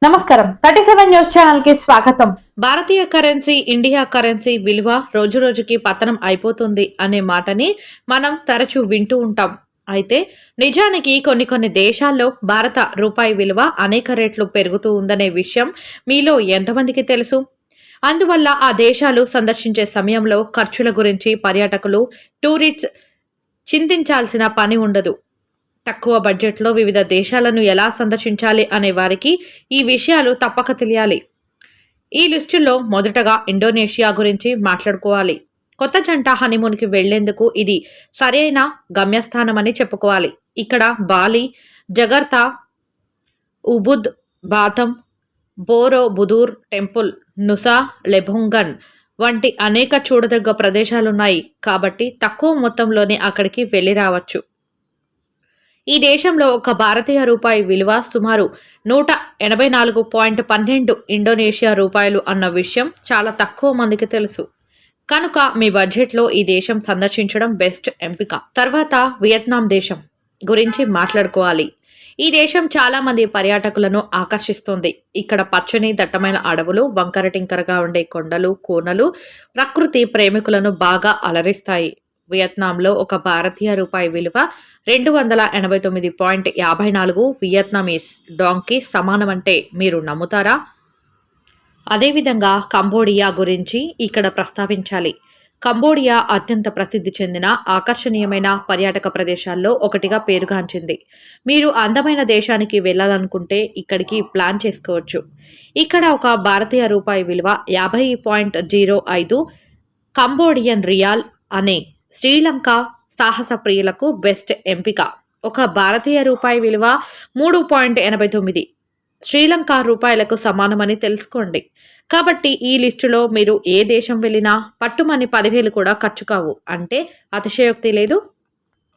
నమస్కారం 37 news channel కి స్వాగతం. భారతీయ కరెన్సీ ఇండియా కరెన్సీ విలువ రోజురోజుకి పతనం అయిపోతుంది అనే మాటని మనం తరచూ వింటూ ఉంటాం. అయితే నిజానికి కొన్ని దేశాల్లో భారత రూపాయి విలువ అనేక రెట్లు పెరుగుతూ ఉందనే విషయం మీలో ఎంతమందికి తెలుసు? అందువల్ల ఆ దేశాలు సందర్శించే సమయంలో ఖర్చుల గురించి పర్యాటకులు, టూరిస్ట్స్ చింతించాల్సిన పని ఉండదు. తక్కువ బడ్జెట్లో వివిధ దేశాలను ఎలా సందర్శించాలి అనే వారికి ఈ విషయాలు తప్పక తెలియాలి. ఈ లిస్టులో మొదటగా ఇండోనేషియా గురించి మాట్లాడుకోవాలి. కొత్త జంట హనీమూన్కి వెళ్లేందుకు ఇది సరైన గమ్యస్థానమని చెప్పుకోవాలి. ఇక్కడ బాలి, జగర్తా, ఉబుద్, బాతం, బోరో బుదూర్ టెంపుల్, నుసా లెబొంగన్ వంటి అనేక చూడదగ్గ ప్రదేశాలున్నాయి. కాబట్టి తక్కువ మొత్తంలోనే అక్కడికి వెళ్లి రావచ్చు. ఈ దేశంలో ఒక భారతీయ రూపాయి విలువ సుమారు 184.12 ఇండోనేషియా రూపాయలు అన్న విషయం చాలా తక్కువ మందికి తెలుసు. కనుక మీ బడ్జెట్లో ఈ దేశం సందర్శించడం బెస్ట్ ఎంపిక. తర్వాత వియత్నాం దేశం గురించి మాట్లాడుకోవాలి. ఈ దేశం చాలా మంది పర్యాటకులను ఆకర్షిస్తుంది. ఇక్కడ పచ్చని దట్టమైన అడవులు, వంకరటింకరగా ఉండే కొండలు, కోనలు ప్రకృతి ప్రేమికులను బాగా అలరిస్తాయి. వియత్నాంలో ఒక భారతీయ రూపాయి విలువ 289.54 వియత్నామీస్ డాంగ్కి సమానమంటే మీరు నమ్ముతారా? అదేవిధంగా కంబోడియా గురించి ఇక్కడ ప్రస్తావించాలి. కంబోడియా అత్యంత ప్రసిద్ధి చెందిన ఆకర్షణీయమైన పర్యాటక ప్రదేశాల్లో ఒకటిగా పేరుగాంచింది. మీరు అందమైన దేశానికి వెళ్ళాలనుకుంటే ఇక్కడికి ప్లాన్ చేసుకోవచ్చు. ఇక్కడ ఒక భారతీయ రూపాయి విలువ 50.05 కంబోడియన్ రియాల్ అనే శ్రీలంక సాహస ప్రియులకు బెస్ట్ ఎంపిక. ఒక భారతీయ రూపాయి విలువ 3.89 శ్రీలంక రూపాయలకు సమానమని తెలుసుకోండి. కాబట్టి ఈ లిస్టులో మీరు ఏ దేశం వెళ్ళినా పట్టుమని 10,000 కూడా ఖర్చు కావు అంటే అతిశయోక్తి లేదు.